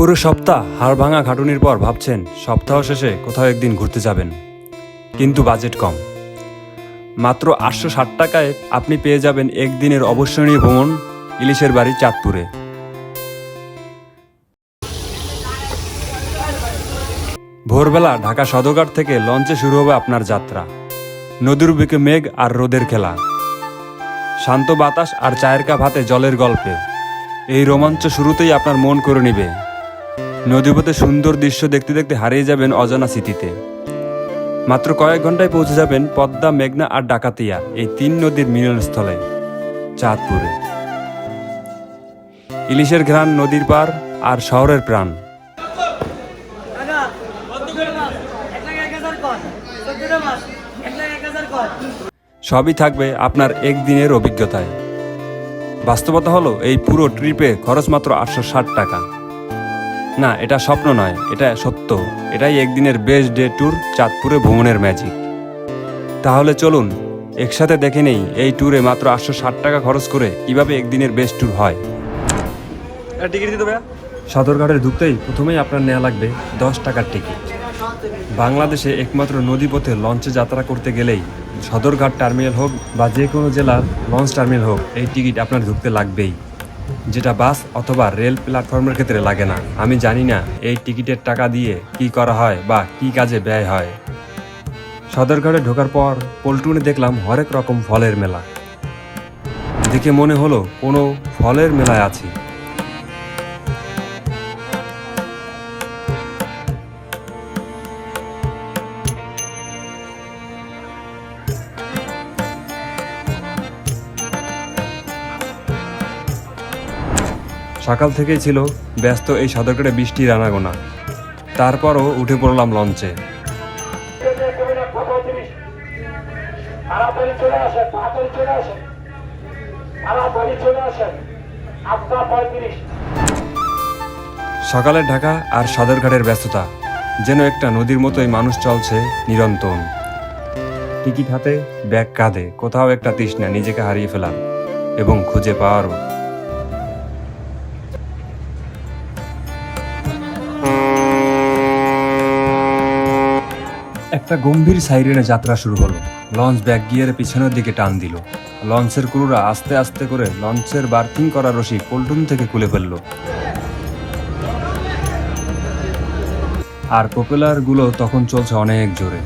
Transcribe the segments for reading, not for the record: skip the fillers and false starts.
পুরো সপ্তাহ হাড় ভাঙা খাটুনির পর ভাবছেন সপ্তাহ শেষে কোথাও একদিন ঘুরতে যাবেন, কিন্তু বাজেট কম। মাত্র 860 টাকায় আপনি পেয়ে যাবেন একদিনের অবসরীয় ভ্রমণ ইলিশের বাড়ি চাঁদপুরে। ভোরবেলা ঢাকা সদরঘাট থেকে লঞ্চে শুরু হবে আপনার যাত্রা। নদীর বুকে মেঘ আর রোদের খেলা, শান্ত বাতাস আর চায়ের কাপ হাতে জলের গল্পে এই রোমাঞ্চ শুরুতেই আপনার মন করে নিবে। নদীপথে সুন্দর দৃশ্য দেখতে দেখতে হারিয়ে যাবেন অজানা স্মৃতিতে। মাত্র কয়েক ঘন্টায় পৌঁছে যাবেন পদ্মা, মেঘনা আর ডাকাতিয়া এই 3 নদীর মিলনস্থলে চাঁদপুরে। ইলিশের ঘ্রাণ, নদীর পার আর শহরের প্রাণ, সবই থাকবে আপনার একদিনের অভিজ্ঞতায়। বাস্তবতা হলো এই পুরো ট্রিপে খরচ মাত্র 860 টাকা। না, এটা স্বপ্ন নয়, এটা সত্য। এটাই একদিনের বেস্ট ডে ট্যুর, চাঁদপুরে ভ্রমণের ম্যাজিক। তাহলে চলুন একসাথে দেখে নেই এই ট্যুরে মাত্র 860 টাকা খরচ করে কিভাবে একদিনের বেস্ট ট্যুর হয়। টিকিট দিতে ভাইয়া? সদরঘাটে ঢুকতেই প্রথমেই আপনার নেওয়া লাগবে 10 টাকার টিকিট। বাংলাদেশে একমাত্র নদীপথে লঞ্চে যাত্রা করতে গেলেই সদরঘাট টার্মিনাল হোক বা যে কোনো জেলার লঞ্চ টার্মিনাল হোক, এই টিকিট আপনার ঢুকতে লাগবেই, যেটা বাস অথবা রেল প্ল্যাটফর্মের ক্ষেত্রে লাগে না। আমি জানি না এই টিকিটের টাকা দিয়ে কি করা হয় বা কি কাজে ব্যয় হয়। সদরঘাটে ঢোকার পর পল্টুনে দেখলাম হরেক রকম ফলের মেলা। দেখে মনে হলো কোনো ফলের মেলায় আছি। সকাল থেকেই ছিল ব্যস্ত এই সদরঘাটে বৃষ্টির আনাগোনা। তারপরও উঠে পড়লাম লঞ্চে। সকালের ঢাকা আর সদরঘাটের ব্যস্ততা যেন একটা নদীর মতোই, মানুষ চলছে নিরন্তর। টিকিট হাতে, ব্যাগ কাঁধে, কোথাও একটা তৃষ্ণা নিজেকে হারিয়ে ফেলার এবং খুঁজে পাওয়ারও। একটা গম্ভীর সাইরেনে যাত্রা শুরু হলো। লঞ্চ ব্যাক গিয়ারে পিছনের দিকে টান দিল। লঞ্চের ক্রুরা আস্তে আস্তে করে লঞ্চের বার্থিং করা রশি পল্টন থেকে খুলে ফেলল, আর প্রপেলার গুলো তখন চলছে অনেক জোরে।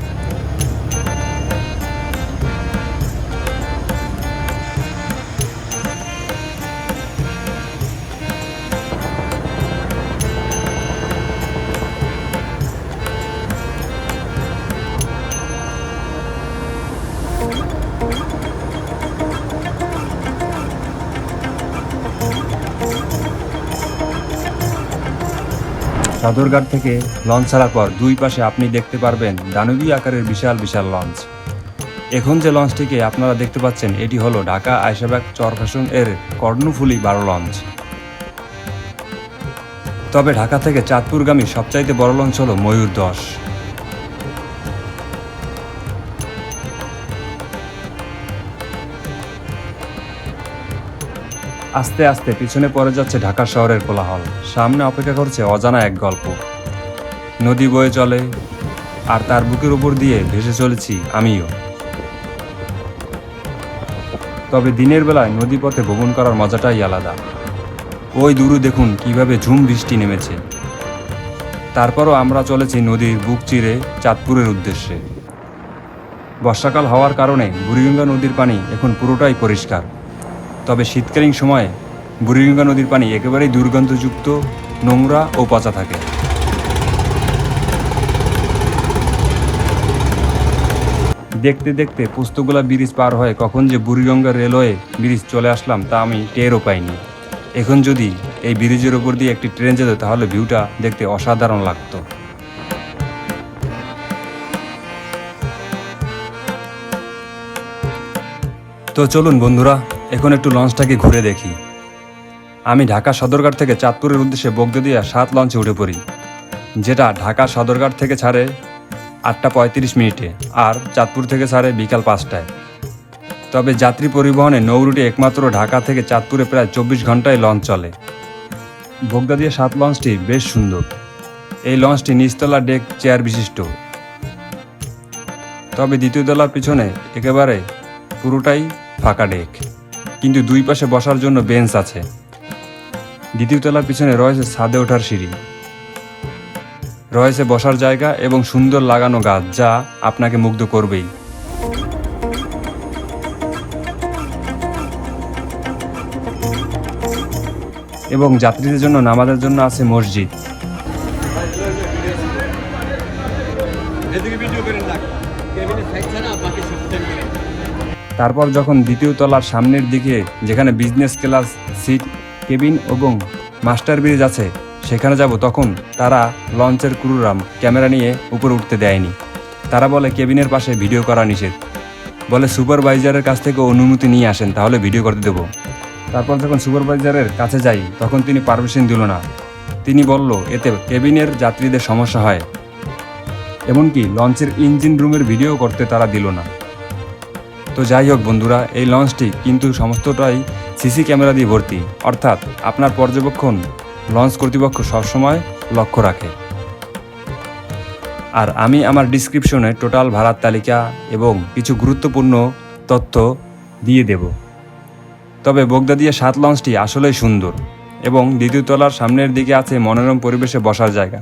সদরঘাট থেকে লঞ্চ ছাড়ার পর দুই পাশে আপনি দেখতে পারবেন দানবী আকারের বিশাল বিশাল লঞ্চ। এখন যে লঞ্চটিকে আপনারা দেখতে পাচ্ছেন, এটি হলো ঢাকা আয়েশাবাগ চরফ্যাশন এর কর্ণফুলী 12 লঞ্চ। তবে ঢাকা থেকে চাঁদপুরগামী সবচাইতে বড় লঞ্চ হলো ময়ূর 10। আস্তে আস্তে পিছনে পড়ে যাচ্ছে ঢাকা শহরের কোলাহল। সামনে অপেক্ষা করছে অজানা এক গল্প। নদী বয়ে চলে আর তার বুকের উপর দিয়ে ভেসে চলেছি আমিও। তবে দিনের বেলায় নদীপথে ভ্রমণ করার মজাটাই আলাদা। ওই দূরে দেখুন কিভাবে ঝুম বৃষ্টি নেমেছে। তারপরও আমরা চলেছি নদীর বুক চিরে চাঁদপুরের উদ্দেশ্যে। বর্ষাকাল হওয়ার কারণে বুড়িগঙ্গা নদীর পানি এখন পুরোটাই পরিষ্কার। তবে শীতকালীন সময়ে বুড়িগঙ্গা নদীর পানি একেবারেই দুর্গন্ধযুক্ত, নোংরা ও পচা থাকে। দেখতে দেখতে পোস্তগোলা ব্রিজ পার হয়ে কখন যে বুড়িগঙ্গা রেলওয়ে ব্রিজ চলে আসলাম তা আমি টেরও পাইনি। এখন যদি এই ব্রিজের ওপর দিয়ে একটি ট্রেন যেত তাহলে ভিউটা দেখতে অসাধারণ লাগতো। তো চলুন বন্ধুরা, এখন একটু লঞ্চটাকে ঘুরে দেখি। আমি ঢাকা সদরঘাট থেকে চাঁদপুরের উদ্দেশ্যে বগদদিয়া 7 লঞ্চে উঠে পড়ি, যেটা ঢাকা সদরঘাট থেকে ছাড়ে 8টা 35 মিনিটে আর চাঁদপুর থেকে ছাড়ে বিকাল 5টায়। তবে যাত্রী পরিবহনে নৌরুটে একমাত্র ঢাকা থেকে চাঁদপুরে প্রায় 24 ঘন্টায় লঞ্চ চলে। বগদাদিয়া 7 লঞ্চটি বেশ সুন্দর। এই লঞ্চটি নিচতলা ডেক চেয়ার বিশিষ্ট, তবে দ্বিতীয় তলার পিছনে একেবারে পুরোটাই ফাঁকা ডেক, কিন্তু দুই পাশে বসার জন্য বেঞ্চ আছে। দ্বিতীয় তলার পিছনে রয়েছে ছাদে ওঠার সিঁড়ি, রয়েছে বসার জায়গা এবং সুন্দর লাগানো গাছ, যা আপনাকে মুগ্ধ করবেই। এবং যাত্রীদের জন্য নামাজের জন্য আছে মসজিদ। তারপর যখন দ্বিতীয় তলার সামনের দিকে, যেখানে বিজনেস ক্লাস সিট, কেবিন এবং মাস্টার ব্রিজ আছে, সেখানে যাব, তখন তারা লঞ্চের ক্রুরা ক্যামেরা নিয়ে উপরে উঠতে দেয়নি। তারা বলে কেবিনের পাশে ভিডিও করা নিষেধ, বলে সুপারভাইজারের কাছ থেকে অনুমতি নিয়ে আসেন, তাহলে ভিডিও করতে দেবো। তারপর যখন সুপারভাইজারের কাছে যাই, তখন তিনি পারমিশন দিল না। তিনি বলল এতে কেবিনের যাত্রীদের সমস্যা হয়, এমনকি লঞ্চের ইঞ্জিন রুমের ভিডিও করতে তারা দিল না। তো যাই হোক বন্ধুরা, এই লঞ্চটি কিন্তু সমস্তটাই সিসি ক্যামেরা দিয়ে ভর্তি, অর্থাৎ আপনার পর্যবেক্ষণ লঞ্চ কর্তৃপক্ষ সবসময় লক্ষ্য রাখে। আর আমি আমার ডিসক্রিপশনে টোটাল ভাড়ার তালিকা এবং কিছু গুরুত্বপূর্ণ তথ্য দিয়ে দেব। তবে বগদাদিয়া 7 লঞ্চটি আসলেই সুন্দর এবং দ্বিতীয় তলার সামনের দিকে আছে মনোরম পরিবেশে বসার জায়গা,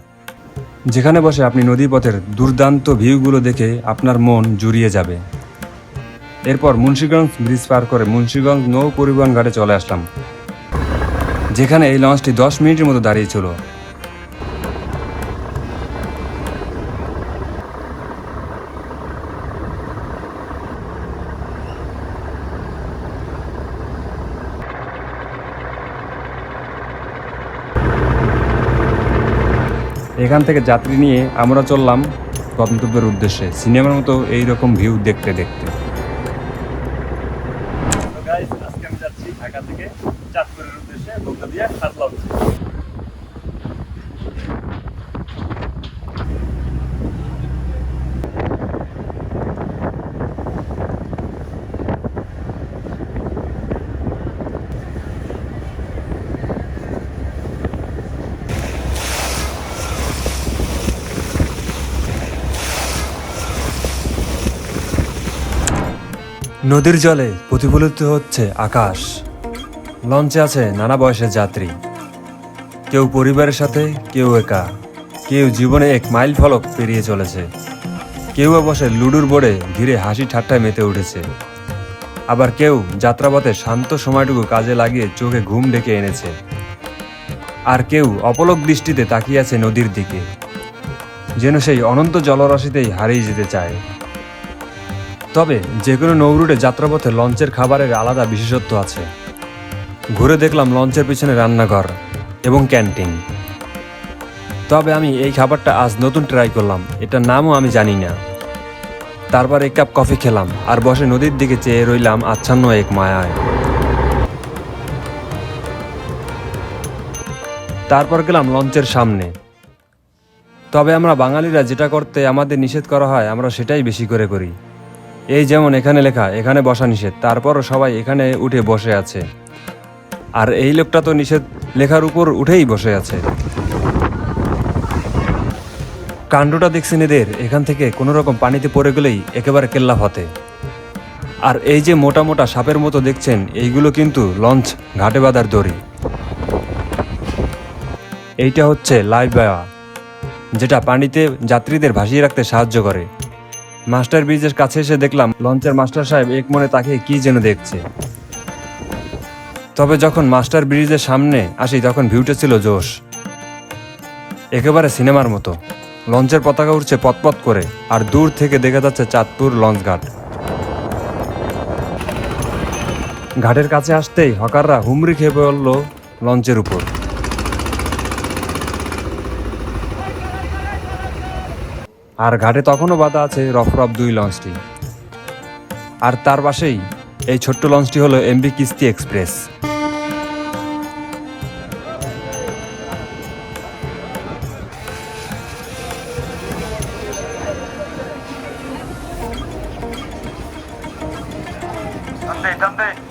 যেখানে বসে আপনি নদীপথের দুর্দান্ত ভিউগুলো দেখে আপনার মন জুড়িয়ে যাবে। এরপর মুন্সিগঞ্জ ব্রিজ পার করে মুন্সিগঞ্জ নৌ পরিবহন ঘাটে চলে আসলাম, যেখানে এই লঞ্চটি 10 মিনিটের মতো দাঁড়িয়েছিল। এখান থেকে যাত্রী নিয়ে আমরা চললাম গন্তব্যের উদ্দেশ্যে, সিনেমার মতো এইরকম ভিউ দেখতে দেখতে। আজকে আমি যাচ্ছি ঢাকা থেকে চাঁদপুরের উদ্দেশ্যে বগদাদিয়া 7 লঞ্চে। নদীর জলে প্রতিফলিত হচ্ছে আকাশ। লঞ্চে আছে নানা বয়সের যাত্রী, কেউ পরিবারের সাথে, কেউ একা, কেউ জীবনে এক মাইল ফলক পেরিয়ে চলেছে, কেউ বসে লুডুর বোর্ডে ঘিরে হাসি ঠাট্টায় মেতে উঠেছে, আবার কেউ যাত্রাপথে শান্ত সময়টুকু কাজে লাগিয়ে চোখে ঘুম ডেকে এনেছে, আর কেউ অপলক দৃষ্টিতে তাকিয়ে আছে নদীর দিকে, যেন সেই অনন্ত জলরাশিতেই হারিয়ে যেতে চায়। তবে যে কোনো নৌরুটে যাত্রাপথে লঞ্চের খাবারের আলাদা বিশেষত্ব আছে। ঘুরে দেখলাম লঞ্চের পিছনে রান্নাঘর এবং ক্যান্টিন। তবে আমি এই খাবারটা আজ নতুন ট্রাই করলাম, এটার নামও আমি জানি না। তারপর এক কাপ কফি খেলাম আর বসে নদীর দিকে চেয়ে রইলাম আচ্ছন্ন এক মায়ায়। তারপর গেলাম লঞ্চের সামনে। তবে আমরা বাঙালিরা যেটা করতে আমাদের নিষেধ করা হয়, আমরা সেটাই বেশি করে করি। এই যেমন এখানে লেখা এখানে বসা নিষেধ, তারপরও সবাই এখানে উঠে বসে আছে। আর এই লোকটা তো নিষেধ লেখার উপর উঠেই বসে আছে। কাণ্ডটা দেখছেন এদের, এখান থেকে কোনো রকম পানিতে পড়ে গেলেই একেবারে কেল্লা ফতে। আর এই যে মোটা মোটা সাপের মতো দেখছেন, এইগুলো কিন্তু লঞ্চ ঘাটে বাঁধার দড়ি। এইটা হচ্ছে লাইফ বয়া, যেটা পানিতে যাত্রীদের ভাসিয়ে রাখতে সাহায্য করে। মাস্টার ব্রিজের কাছে এসে দেখলাম লঞ্চের মাস্টার সাহেব এক মনে তাকিয়ে কি যেন দেখছে। তবে যখন মাস্টার ব্রিজের সামনে আসি তখন ভিউটা ছিল জোশ, একেবারে সিনেমার মতো। লঞ্চের পতাকা উঠছে পতপত করে, আর দূর থেকে দেখা যাচ্ছে চাঁদপুর লঞ্চ ঘাট। ঘাটের কাছে আসতেই হকাররা হুমড়ি খেয়ে পড়ল লঞ্চের উপর। আর ঘাটে তখনও বাধা আছে রফরফ 2 লঞ্চটি। আর তার পাশেই এই ছোট্ট লঞ্চটি হলো এমভি কিস্তি এক্সপ্রেস।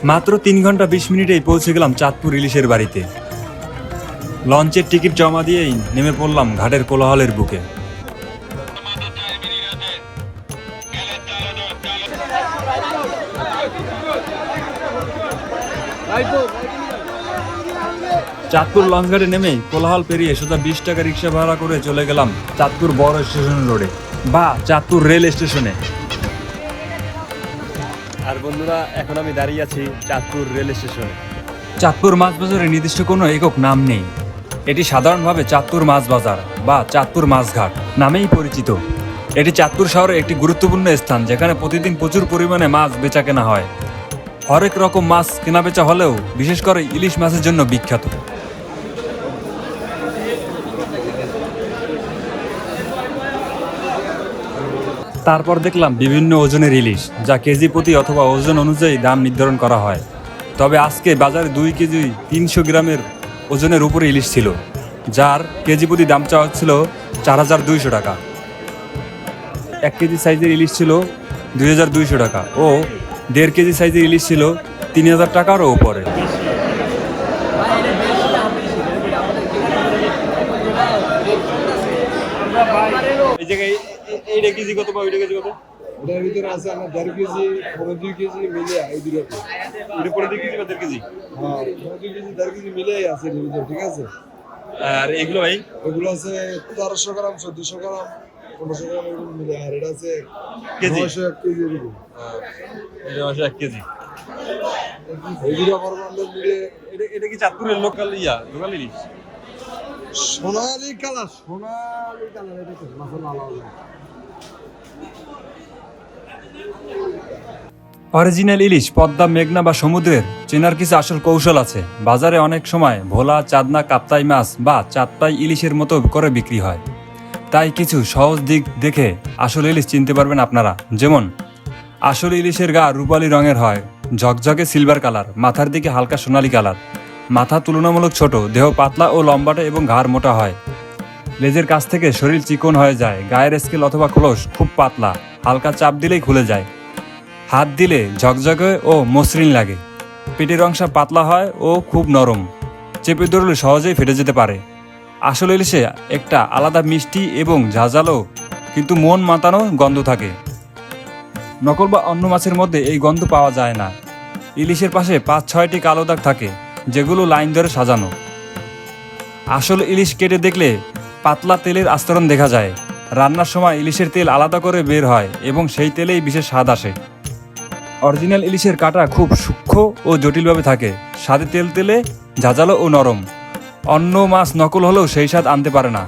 মাত্র 3 ঘন্টা 20 মিনিটেই পৌঁছে গেলাম চাঁদপুর ইলিশের বাড়িতে। লঞ্চের টিকিট জমা দিয়েই নেমে পড়লাম ঘাটের কোলাহলের বুকে। চাঁদপুর লঞ্চঘাটে নেমে কোলাহল পেরিয়ে সোজা 20 টাকা রিক্সা ভাড়া করে চলে গেলাম চাঁদপুর বড় স্টেশন রোডে বা চাঁদপুর রেল স্টেশনে। আর বন্ধুরা, এখন আমি দাঁড়িয়ে আছি চাঁদপুর রেল স্টেশনে। চাঁদপুর মাছ বাজারের নির্দিষ্ট কোনো একক নাম নেই, এটি সাধারণভাবে চাঁদপুর মাছ বাজার বা চাঁদপুর মাছঘাট নামেই পরিচিত। এটি চাঁদপুর শহরের একটি গুরুত্বপূর্ণ স্থান, যেখানে প্রতিদিন প্রচুর পরিমাণে মাছ বেচা কেনা হয়। হরেক রকম মাছ কেনা বেচা হলেও বিশেষ করে ইলিশ মাছের জন্য বিখ্যাত। তারপর দেখলাম বিভিন্ন ওজনের ইলিশ, যা কেজি প্রতি অথবা ওজন অনুযায়ী দাম নির্ধারণ করা হয়। তবে আজকে বাজারে 2 কেজি 300 গ্রামের ওজনের উপরে ইলিশ ছিল, যার কেজি প্রতি দাম চাওয়া হচ্ছিল 4200 টাকা। 1 কেজি সাইজের ইলিশ ছিল 2200 টাকা ও 1.5 কেজি সাইজের ইলিশ ছিল 3000 টাকারও উপরে। এই জায়গায় এইটা কেজি কত বা ওইটা কেজি কত? ওটার ভিতরে আছে আপনার 1.5 কেজি, 2 কেজি মিলে এই দুটো। ওইটা 2 কেজি বা 1.5 কেজি? হ্যাঁ, 2 কেজি 1.5 কেজি মিলেই আছে এর ভিতরে, ঠিক আছে। আর এগুলো ভাই? এগুলো আছে 1300 গ্রাম, 1400 গ্রাম, 1500 গ্রাম এরকম মিলে। আর এটা আছে কেজি? 901 কেজি এরকম। এটা 1 কেজি। এই দুটো পরমাণু মিলে এটা কি চাঁদপুরের লোকাল লোকাল ইলিশ? সোনালী কালার এটা তো মাথা আলাদা। অরিজিনাল ইলিশ পদ্মা, মেঘনা বা সমুদ্রের চেনার কিছু আসল কৌশল আছে। বাজারে অনেক সময় ভোলা, চাঁদনা, কাপ্তাই মাছ বা চাঁদপাই ইলিশের মতো করে বিক্রি হয়। তাই কিছু সহজ দিক দেখে আসল ইলিশ চিনতে পারবেন আপনারা। যেমন, আসল ইলিশের গা রূপালী রঙের হয়, ঝকঝকে সিলভার কালার, মাথার দিকে হালকা সোনালী কালার, মাথা তুলনামূলক ছোট, দেহ পাতলা ও লম্বাটে এবং ঘাড় মোটা হয়, লেজের কাছ থেকে শরীর চিকন হয়ে যায়, গায়ের স্কেল অথবা খোলস খুব পাতলা, হালকা চাপ দিলেই খুলে যায়, হাত দিলে ঝকঝকে ও মসৃণ লাগে, পেটের অংশ পাতলা হয় ও খুব নরম, চেপে ধরলে সহজেই ফেটে যেতে পারে। আসল ইলিশে একটা আলাদা মিষ্টি এবং ঝাঁঝালো কিন্তু মন মাতানো গন্ধ থাকে। নকল বা অন্য মাছের মধ্যে এই গন্ধ পাওয়া যায় না। ইলিশের পাশে 5-6টি কালো দাগ থাকে, যেগুলো লাইন ধরে সাজানো। আসল ইলিশ কেটে দেখলে পাতলা তেলের আস্তরণ দেখা যায়। রান্নার সময় ইলিশের তেল আলাদা করে বের হয় এবং সেই তেলেই বিশেষ স্বাদ আসে। অরিজিনাল ইলিশের কাটা খুব সূক্ষ্ম ও জটিলভাবে থাকে, স্বাদে তেল তেলে, ঝাঁঝালো ও নরম। অন্য মাছ নকল হলেও সেই স্বাদ আনতে পারে না।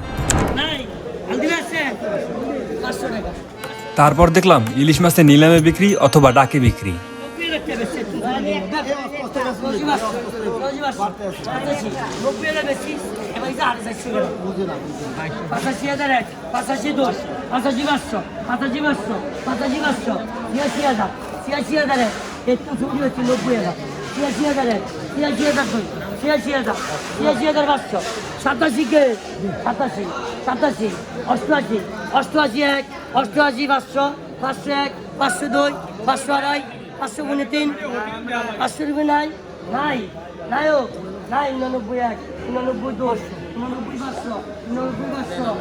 তারপর দেখলাম ইলিশ মাছের নিলামে বিক্রি অথবা ডাকে বিক্রি। সাতাশি কে 87, 87, 88, 88 1, 88 500, 501, 502, 502, 503, 500 নাই নাই নাইও নাই 99 1, 99 2, 99 500, 99 500,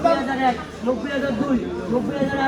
90,001, 90,002, 90,002,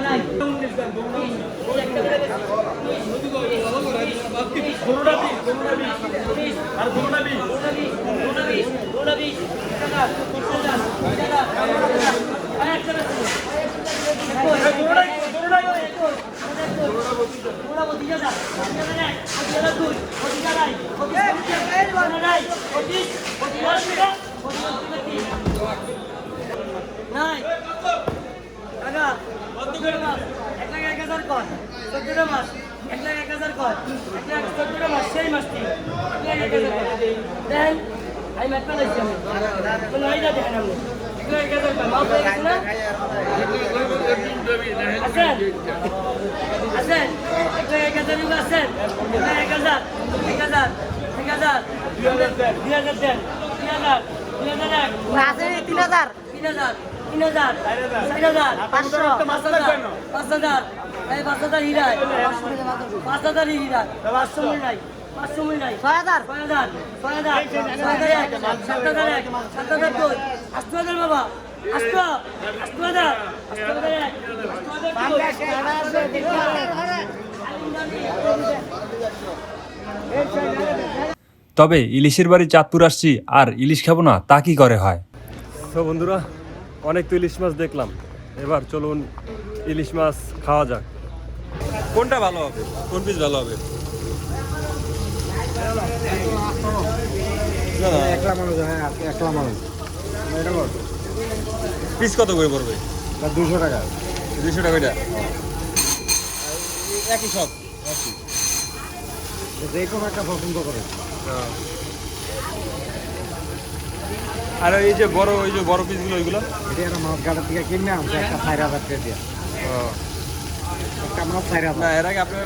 500 মিল নাই 6000 6000 6000 6001 7001 7002 8000 বাবা 8000 তবে ইলিশের বাড়ি চাঁদপুর আসছি আর ইলিশ খাবো না তা কি করে হয়। তো বন্ধুরা, অনেক তো ইলিশ মাছ দেখলাম, এবার চলুন ইলিশ মাছ খাওয়া যাক। কোনটা ভালো হবে, কোন পিস ভালো হবে? পিস কত করে পড়বে? 200 টাকা। 200 টাকা এটা একই সব। যে কোনো একটা পছন্দ করে। আর এই যে বড় পিসগুলো ওইগুলো এটা একটা মাছ ঘাটের থেকে কিনে আনছে একটা 4000 টাকা দিয়ে। একটা মাছ 4000। না, এর আগে আপনার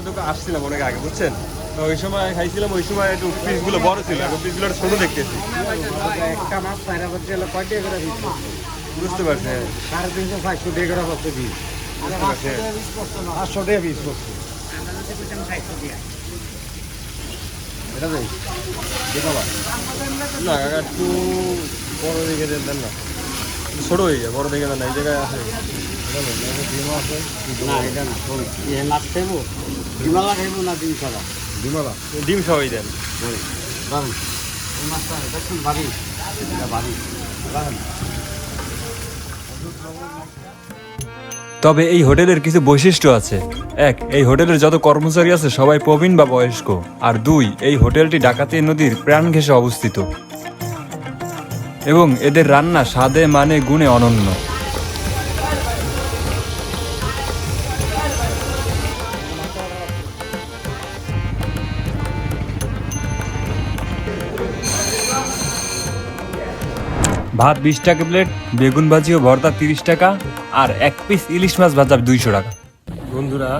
দোকানে আসছিলাম অনেক আগে, বুঝছেন? তো ওই সময় খাইছিলাম, ওই সময় একটু পিসগুলো বড় ছিল, এখন পিসগুলো ছোট দেখতেছি। একটা মাছ 4000 দিয়ে কয় টাকা করে পিস? বুঝতে পারছি। 350 400 টাকা করে পড়ছে পিস। 500 টাকা পিস পড়ছে। এটা দেই দেখবা না কাকা, একটু বড় দেখে দেন না, ছোট হয়ে যায়, বড় দেখে দেন না, এই জায়গায় আছে। মাছ খাইবো, ডিমালা খাইবো না ডিম ছাড়া? ডিমালা, ডিম সবাই দেন। দারুন। এই মাছটা দেখুন ভারী, এটা ভারী। তবে এই হোটেলের কিছু বৈশিষ্ট্য আছে। 1, এই হোটেলের যত কর্মচারী আছে সবাই প্রবীণ বা বয়স্ক। আর 2, এই হোটেলটি ডাকাতি নদীর প্রাণ ঘেঁষে অবস্থিত এবং এদের রান্না স্বাদে মানে গুণে অনন্য। ভাত 20 টাকা প্লেট, বেগুন ভাজি ও ভর্তা 30 টাকা, আর 1 পিস ইলিশ মাছ ভাজা 200 টাকা। বন্ধুরা,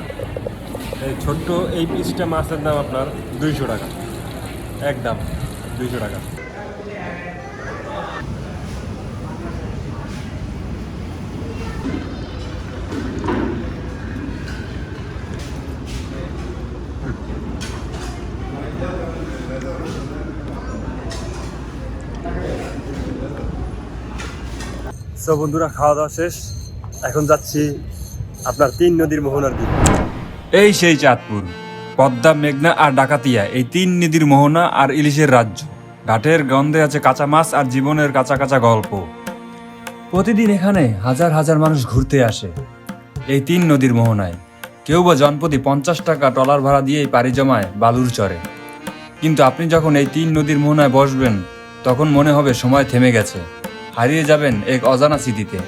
এই ছোট্ট এই পিসটা মাছের দাম আপনার 200 টাকা, একদম 200 টাকা। তো বন্ধুরা, খাওয়া দাওয়া শেষ, এখন যাচ্ছি আপনার 3 নদীর মোহনার দিকে। এই সেই চাঁদপুর, পদ্মা, মেঘনা আর ডাকাতিয়া, এই 3 নদীর মোহনা আর ইলিশের রাজ্য। ঘাটের গন্ধে আছে কাঁচা মাছ আর জীবনের কাঁচা কাঁচা গল্প। প্রতিদিন এখানে হাজার হাজার মানুষ ঘুরতে আসে এই 3 নদীর মোহনায়। কেউ বা জনপ্রতি 50 টাকা ট্রলার ভাড়া দিয়েই পাড়ি জমায় বালুর চরে। কিন্তু আপনি যখন এই 3 নদীর মোহনায় বসবেন, তখন মনে হবে সময় থেমে গেছে, হারিয়ে যাবেন এক অজানা স্মৃতিতে।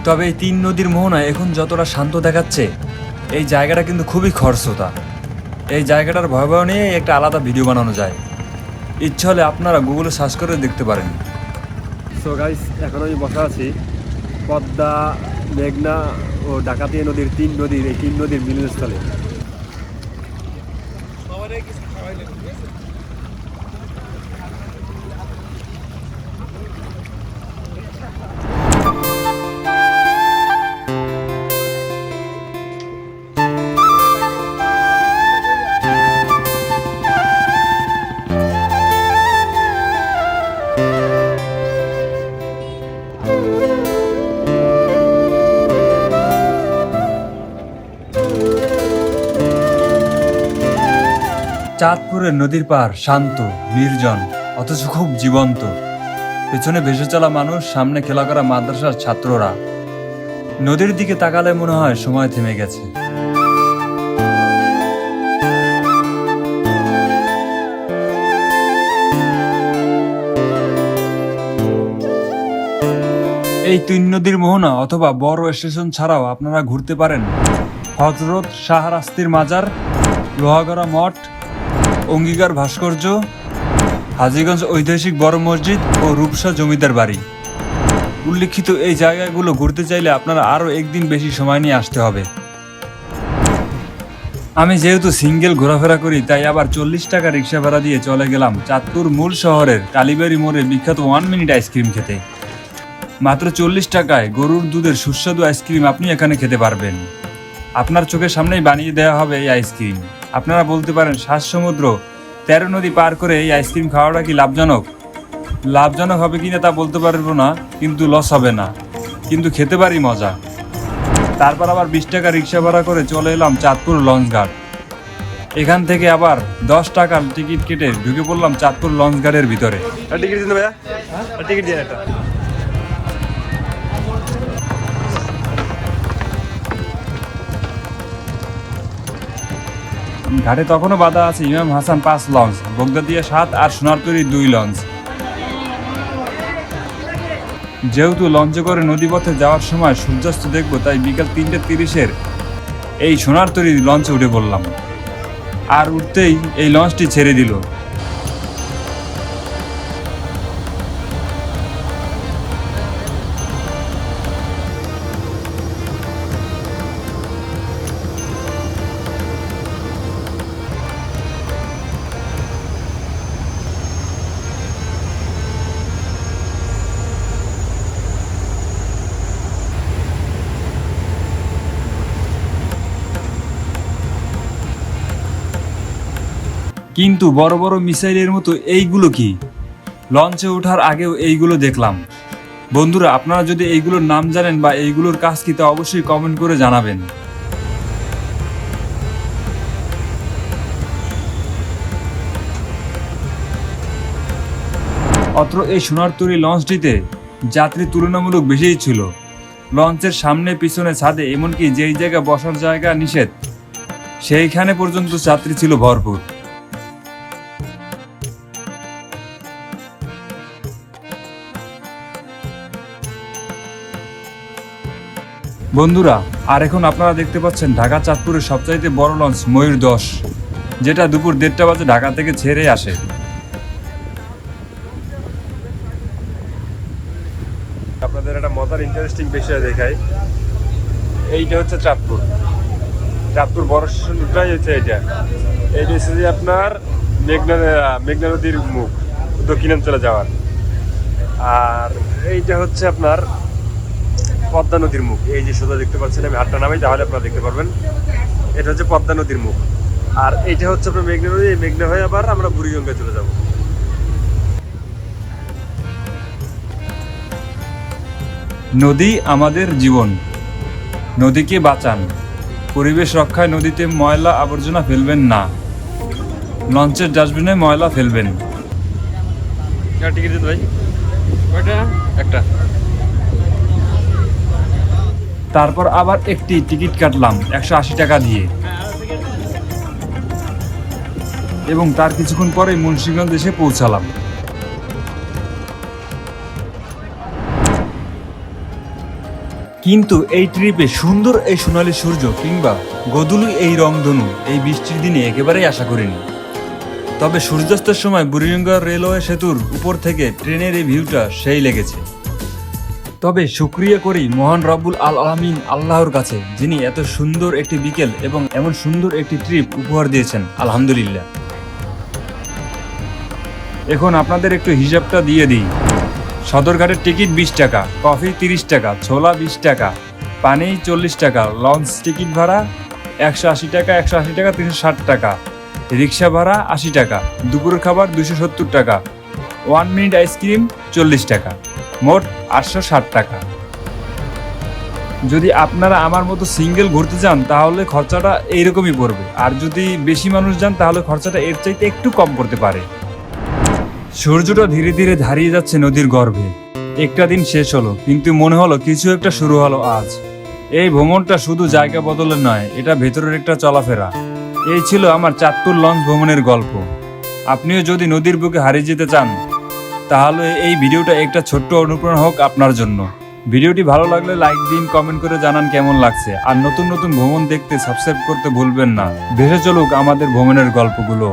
তবে এই 3 নদীর মোহনায় এখন যতটা শান্ত দেখাচ্ছে, এই জায়গাটা কিন্তু খুবই খরস্রোতা। এই জায়গাটার ভয়াবহ নিয়ে একটা আলাদা ভিডিও বানানো যায়, ইচ্ছা হলে আপনারা গুগলে সার্চ করে দেখতে পারেন। সো গাইস, এখন আমি বসা আছি পদ্মা, মেঘনা ও ডাকাতিয়া নদীর 3 নদীর এই 3 নদীর মিলনস্থলে। চাঁদপুরের নদীর পাড় শান্ত, নির্জন, অথচ খুব জীবন্ত। পেছনে ভেসে চলা মানুষ, সামনে খেলা করা মাদ্রাসার ছাত্ররা। নদীর দিকে তাকালে মনে হয় সময় থেমে গেছে। এই 3 নদীর মোহনা অথবা বড় স্টেশন ছাড়াও আপনারা ঘুরতে পারেন হজরত শাহরাস্তির মাজার, লোহাগড়া মঠ, অঙ্গীকার ভাস্কর্য, হাজীগঞ্জ ঐতিহাসিক বড় মসজিদ ও রূপসা জমিদার বাড়ি। উল্লিখিত এই জায়গাগুলো ঘুরতে চাইলে আপনারা আরও একদিন বেশি সময় নিয়ে আসতে হবে। আমি যেহেতু সিঙ্গেল ঘোরাফেরা করি, তাই আবার 40 টাকা রিক্সা ভাড়া দিয়ে চলে গেলাম চাঁদপুর মূল শহরের কালীবাড়ি মোড়ে বিখ্যাত 1 মিনিট আইসক্রিম খেতে। মাত্র 40 টাকায় গরুর দুধের সুস্বাদু আইসক্রিম আপনি এখানে খেতে পারবেন। আপনার চোখের সামনেই বানিয়ে দেওয়া হবে এই আইসক্রিম, আপনারা বলতে পারেন 7 সমুদ্র 13 নদী পার করে এই আইসক্রিম খাওয়াটা কি লাভজনক? লাভজনক হবে কিনা তা বলতে পারবো না, কিন্তু লস হবে না, কিন্তু খেতে পারি মজা। তারপর আবার 20 টাকা রিক্সা ভাড়া করে চলে এলাম চাঁদপুর লঞ্চ ঘাট। এখান থেকে আবার 10 টাকার টিকিট কেটে ঢুকে পড়লাম চাঁদপুর লঞ্চ ঘাটের ভিতরে। টিকিট দিন ভাইয়া, টিকিট দিন একটা। ঘাটে তখনও বাধা আছে ইমাম হাসান 5 লঞ্চ, বগদাদিয়া 7 আর সোনারতরী 2 লঞ্চ। যেহেতু লঞ্চে করে নদীপথে যাওয়ার সময় সূর্যাস্ত দেখবো, তাই বিকাল 3:30 এই সোনারতরী লঞ্চে উঠে পড়লাম। আর উঠতেই এই লঞ্চটি ছেড়ে দিল। কিন্তু বড় বড় মিসাইলের মতো এইগুলো কি? লঞ্চে ওঠার আগেও এইগুলো দেখলাম। বন্ধুরা, আপনারা যদি এইগুলোর নাম জানেন বা এইগুলোর কাজ কি, তা অবশ্যই কমেন্ট করে জানাবেন। অত্র এই সোনারতরী লঞ্চটিতে যাত্রী তুলনামূলক বেশিই ছিল। লঞ্চের সামনে পিছনে ছাদে, এমনকি যেই জায়গায় বসার জায়গা নিষেধ সেইখানে পর্যন্ত যাত্রী ছিল ভরপুর। বন্ধুরা, আর এখন আপনারা দেখতে পাচ্ছেন ঢাকা চাঁদপুরের সবচাইতে বড় লঞ্চ ময়ূর 10, যেটা দুপুর 1:30 বাজে ঢাকা থেকে ছেড়ে আসে। আপনাদের একটা মজার ইন্টারেস্টিং বিষয় দেখাই। এইটা হচ্ছে চাঁদপুর বড় স্টেশনটাই হচ্ছে এইটা হচ্ছে যে আপনার মেঘনা নদীর মুখ, দক্ষিণাঞ্চলে যাওয়ার। আর এইটা হচ্ছে আপনার পদ্মা নদীর মুখ। এই যে সোজা দেখতে পাচ্ছেন, আমি হাতটা নামাই তাহলে আপনারা দেখতে পারবেন। এটা হচ্ছে পদ্মা নদীর মুখ। আর এইটা হচ্ছে আপনার মেঘনা নদী। এই মেঘনা হয়ে আবার আমরা বুড়িগঙ্গায় চলে যাব। নদী আমাদের জীবন, নদীকে বাঁচান। পরিবেশ রক্ষায় নদীতে ময়লা আবর্জনা ফেলবেন না, লঞ্চের ডাস্টবিনে ময়লা ফেলবেন। টিকিট দিতে ভাই, একটা। তারপর আবার একটি টিকিট কাটলাম 180 টাকা দিয়ে, এবং তার কিছুক্ষণ পরেই মুন্সিগঞ্জ এসে পৌঁছালাম। কিন্তু এই ট্রিপে সুন্দর এই সোনালী সূর্য কিংবা গোধূলি এই রংধনু এই বৃষ্টির দিনে একেবারেই আশা করিনি। তবে সূর্যাস্তের সময় বুড়িগঙ্গা রেলওয়ে সেতুর উপর থেকে ট্রেনের এই ভিউটা সেই লেগেছে। তবে শুকরিয়া করি মহান রব্বুল আলামিন আল্লাহর কাছে, যিনি এত সুন্দর একটি বিকেল এবং এমন সুন্দর একটি ট্রিপ উপহার দিয়েছেন। আলহামদুলিল্লাহ। এখন আপনাদের একটু হিসাবটা দিয়ে দিই। সদরঘাটের টিকিট 20 টাকা, কফি 30 টাকা, ছোলা 20 টাকা, পানি 40 টাকা, লঞ্চ টিকিট ভাড়া 180 টাকা, 360 টাকা, রিক্সা ভাড়া 80 টাকা, দুপুরের খাবার 270 টাকা, 1 মিনিট আইসক্রিম 40 টাকা, মোট 860 টাকা। যদি আপনারা আমার মতো সিঙ্গেল ঘুরতে যান তাহলে খরচাটা এইরকমই পড়বে, আর যদি বেশি মানুষ যান তাহলে খরচাটা এর চাইতে একটু কম পড়তে পারে। সূর্যটা ধীরে ধীরে হারিয়ে যাচ্ছে নদীর গর্ভে। একটা দিন শেষ হলো, কিন্তু মনে হলো কিছু একটা শুরু হলো আজ। এই ভ্রমণটা শুধু জায়গা বদলের নয়, এটা ভেতরের একটা চলাফেরা। এই ছিল আমার চাঁদপুর লঞ্চ ভ্রমণের গল্প। আপনিও যদি নদীর বুকে হারিয়ে যেতে চান তাহলে এই ভিডিওটা একটা ছোট্ট অনুপ্রেরণা হোক আপনার জন্য। ভিডিওটি ভালো লাগলে লাইক দিন, কমেন্ট করে জানান কেমন লাগছে। আর নতুন নতুন ভ্রমণ দেখতে সাবস্ক্রাইব করতে ভুলবেন না। ভেসে চলুক আমাদের ভ্রমণের গল্পগুলো।